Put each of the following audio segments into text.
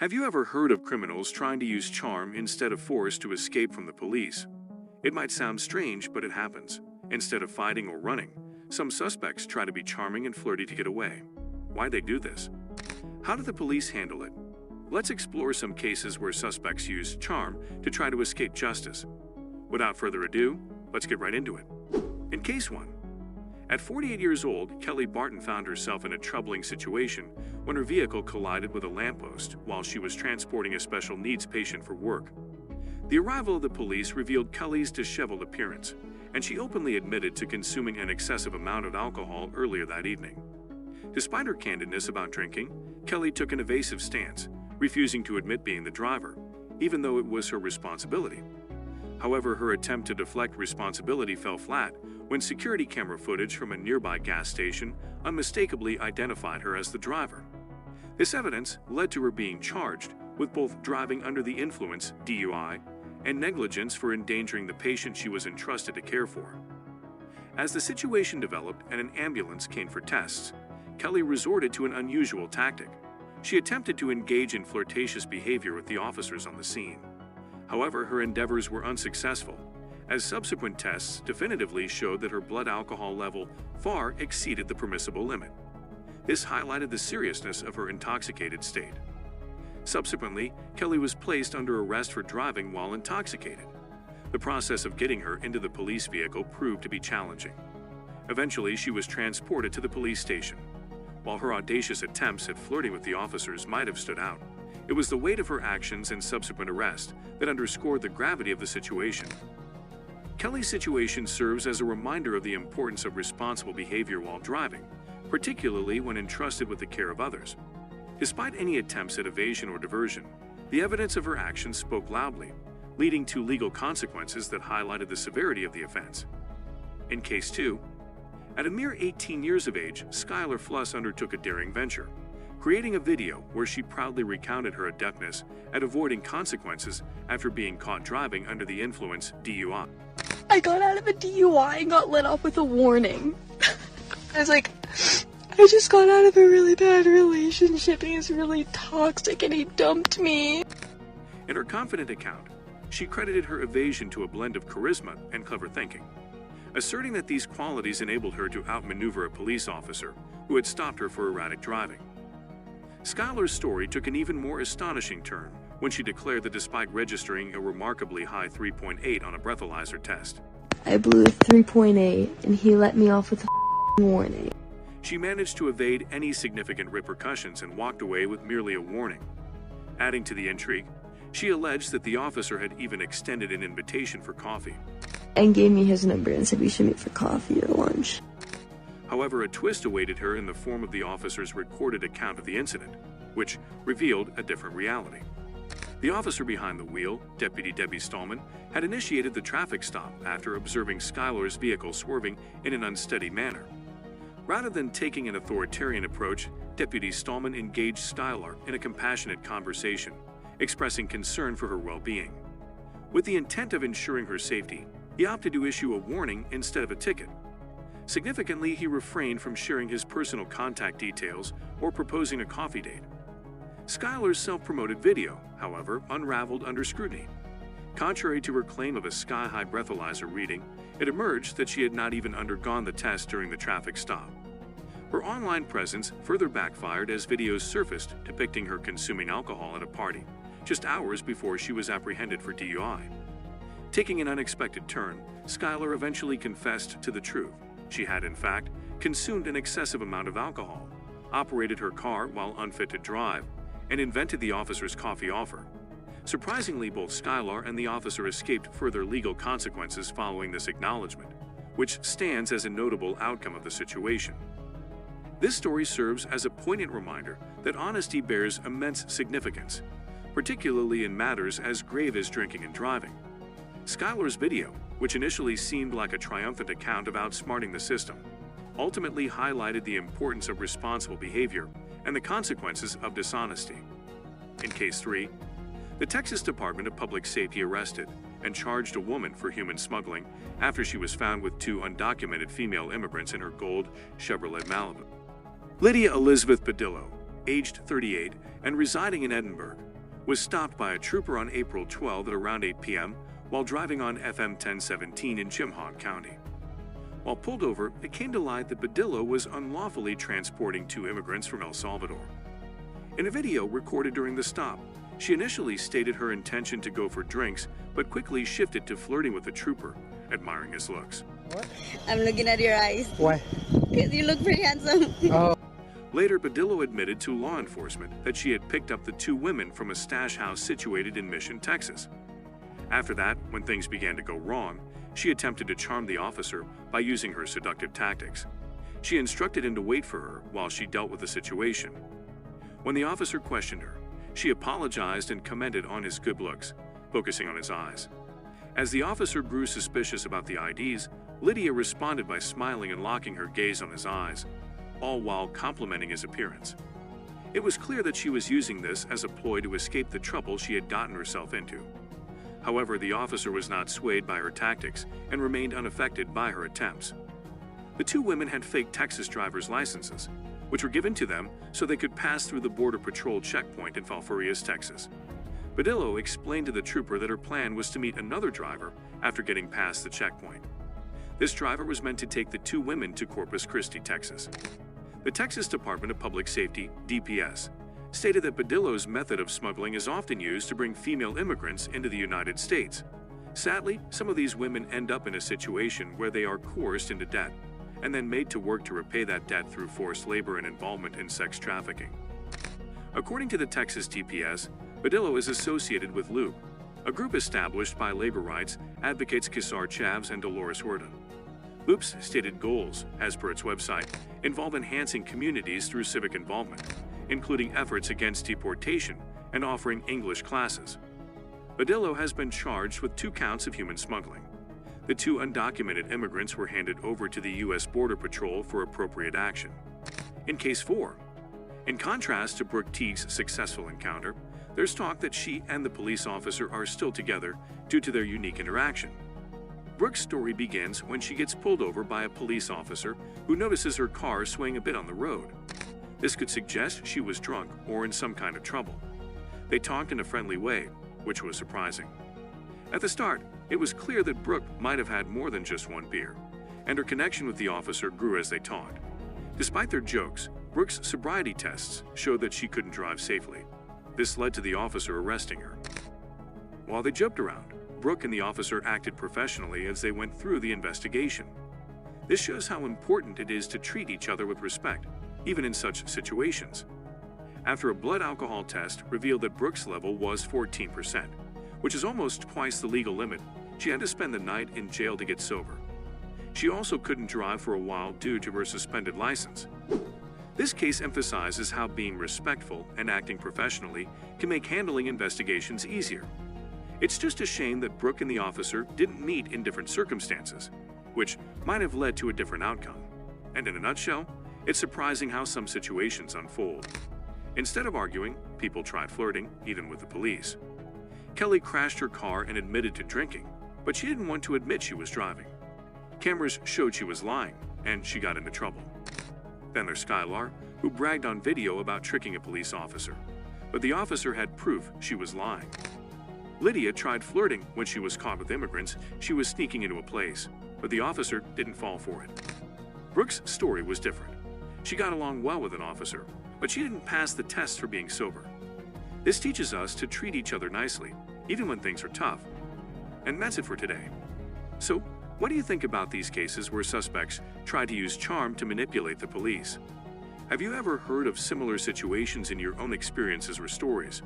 Have you ever heard of criminals trying to use charm instead of force to escape from the police? It might sound strange, but it happens. Instead of fighting or running, some suspects try to be charming and flirty to get away. Why they do this? How do the police handle it? Let's explore some cases where suspects use charm to try to escape justice. Without further ado, let's get right into it. In Case 1. At 48 years old, Kelly Barton found herself in a troubling situation when her vehicle collided with a lamppost while she was transporting a special needs patient for work. The arrival of the police revealed Kelly's disheveled appearance, and she openly admitted to consuming an excessive amount of alcohol earlier that evening. Despite her candidness about drinking, Kelly took an evasive stance, refusing to admit being the driver, even though it was her responsibility. However, her attempt to deflect responsibility fell flat when security camera footage from a nearby gas station unmistakably identified her as the driver. This evidence led to her being charged with both driving under the influence (DUI) and negligence for endangering the patient she was entrusted to care for. As the situation developed and an ambulance came for tests, Kelly resorted to an unusual tactic. She attempted to engage in flirtatious behavior with the officers on the scene. However, her endeavors were unsuccessful, as subsequent tests definitively showed that her blood alcohol level far exceeded the permissible limit. This highlighted the seriousness of her intoxicated state. Subsequently, Kelly was placed under arrest for driving while intoxicated. The process of getting her into the police vehicle proved to be challenging. Eventually, she was transported to the police station. While her audacious attempts at flirting with the officers might have stood out, it was the weight of her actions and subsequent arrest that underscored the gravity of the situation. Kelly's situation serves as a reminder of the importance of responsible behavior while driving, particularly when entrusted with the care of others. Despite any attempts at evasion or diversion, the evidence of her actions spoke loudly, leading to legal consequences that highlighted the severity of the offense. In Case 2, at a mere 18 years of age, Skylar Fluss undertook a daring venture, creating a video where she proudly recounted her adeptness at avoiding consequences after being caught driving under the influence (DUI). I got out of a DUI and got let off with a warning. I was like, I just got out of a really bad relationship and he's really toxic and he dumped me. In her confident account, she credited her evasion to a blend of charisma and clever thinking, asserting that these qualities enabled her to outmaneuver a police officer who had stopped her for erratic driving. Skylar's story took an even more astonishing turn when she declared that despite registering a remarkably high 3.8 on a breathalyzer test, I blew a 3.8 and he let me off with a warning. She managed to evade any significant repercussions and walked away with merely a warning. Adding to the intrigue, she alleged that the officer had even extended an invitation for coffee and gave me his number and said we should meet for coffee or lunch. However, a twist awaited her in the form of the officer's recorded account of the incident, which revealed a different reality. The officer behind the wheel, Deputy Debbie Stallman, had initiated the traffic stop after observing Skylar's vehicle swerving in an unsteady manner. Rather than taking an authoritarian approach, Deputy Stallman engaged Skylar in a compassionate conversation, expressing concern for her well-being. With the intent of ensuring her safety, he opted to issue a warning instead of a ticket. Significantly, he refrained from sharing his personal contact details or proposing a coffee date. Skylar's self-promoted video, however, unraveled under scrutiny. Contrary to her claim of a sky-high breathalyzer reading, it emerged that she had not even undergone the test during the traffic stop. Her online presence further backfired as videos surfaced depicting her consuming alcohol at a party, just hours before she was apprehended for DUI. Taking an unexpected turn, Skylar eventually confessed to the truth. She had, in fact, consumed an excessive amount of alcohol, operated her car while unfit to drive, and invented the officer's coffee offer. Surprisingly, both Skylar and the officer escaped further legal consequences following this acknowledgement, which stands as a notable outcome of the situation. This story serves as a poignant reminder that honesty bears immense significance, particularly in matters as grave as drinking and driving. Skylar's video, which initially seemed like a triumphant account of outsmarting the system, ultimately highlighted the importance of responsible behavior and the consequences of dishonesty. In Case 3, the Texas Department of Public Safety arrested and charged a woman for human smuggling after she was found with 2 undocumented female immigrants in her gold Chevrolet Malibu. Lydia Elizabeth Badillo, aged 38 and residing in Edinburgh, was stopped by a trooper on April 12 at around 8 p.m. while driving on FM 1017 in Jimhog County. While pulled over, it came to light that Badillo was unlawfully transporting 2 immigrants from El Salvador. In a video recorded during the stop, she initially stated her intention to go for drinks, but quickly shifted to flirting with the trooper, admiring his looks. What? I'm looking at your eyes. Why? Because you look pretty handsome. Oh. Later, Badillo admitted to law enforcement that she had picked up the 2 women from a stash house situated in Mission, Texas. After that, when things began to go wrong, she attempted to charm the officer by using her seductive tactics. She instructed him to wait for her while she dealt with the situation. When the officer questioned her, she apologized and commented on his good looks, focusing on his eyes. As the officer grew suspicious about the IDs, Lydia responded by smiling and locking her gaze on his eyes, all while complimenting his appearance. It was clear that she was using this as a ploy to escape the trouble she had gotten herself into. However, the officer was not swayed by her tactics and remained unaffected by her attempts. The 2 women had fake Texas driver's licenses, which were given to them so they could pass through the Border Patrol checkpoint in Falfurrias, Texas. Badillo explained to the trooper that her plan was to meet another driver after getting past the checkpoint. This driver was meant to take the 2 women to Corpus Christi, Texas. The Texas Department of Public Safety, DPS, stated that Badillo's method of smuggling is often used to bring female immigrants into the United States. Sadly, some of these women end up in a situation where they are coerced into debt and then made to work to repay that debt through forced labor and involvement in sex trafficking. According to the Texas DPS, Badillo is associated with Loop, a group established by labor rights advocates Kesar Chavez and Dolores Huerta. Loop's stated goals, as per its website, involve enhancing communities through civic involvement, including efforts against deportation and offering English classes. Badillo has been charged with 2 counts of human smuggling. The 2 undocumented immigrants were handed over to the U.S. Border Patrol for appropriate action. In Case 4, in contrast to Brooke Teague's successful encounter, there's talk that she and the police officer are still together due to their unique interaction. Brooke's story begins when she gets pulled over by a police officer who notices her car swaying a bit on the road. This could suggest she was drunk or in some kind of trouble. They talked in a friendly way, which was surprising. At the start, it was clear that Brooke might have had more than just 1 beer, and her connection with the officer grew as they talked. Despite their jokes, Brooke's sobriety tests showed that she couldn't drive safely. This led to the officer arresting her. While they joked around, Brooke and the officer acted professionally as they went through the investigation. This shows how important it is to treat each other with respect, even in such situations. After a blood alcohol test revealed that Brooke's level was 14%, which is almost twice the legal limit, she had to spend the night in jail to get sober. She also couldn't drive for a while due to her suspended license. This case emphasizes how being respectful and acting professionally can make handling investigations easier. It's just a shame that Brooke and the officer didn't meet in different circumstances, which might have led to a different outcome. And in a nutshell, it's surprising how some situations unfold. Instead of arguing, people tried flirting, even with the police. Kelly crashed her car and admitted to drinking, but she didn't want to admit she was driving. Cameras showed she was lying, and she got into trouble. Then there's Skylar, who bragged on video about tricking a police officer, but the officer had proof she was lying. Lydia tried flirting when she was caught with immigrants she was sneaking into a place, but the officer didn't fall for it. Brooke's story was different. She got along well with an officer, but she didn't pass the test for being sober. This teaches us to treat each other nicely, even when things are tough. And that's it for today. So, what do you think about these cases where suspects try to use charm to manipulate the police? Have you ever heard of similar situations in your own experiences or stories?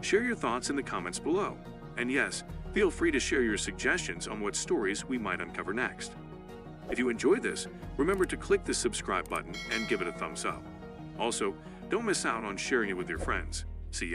Share your thoughts in the comments below. And yes, feel free to share your suggestions on what stories we might uncover next. If you enjoyed this, remember to click the subscribe button and give it a thumbs up. Also, don't miss out on sharing it with your friends.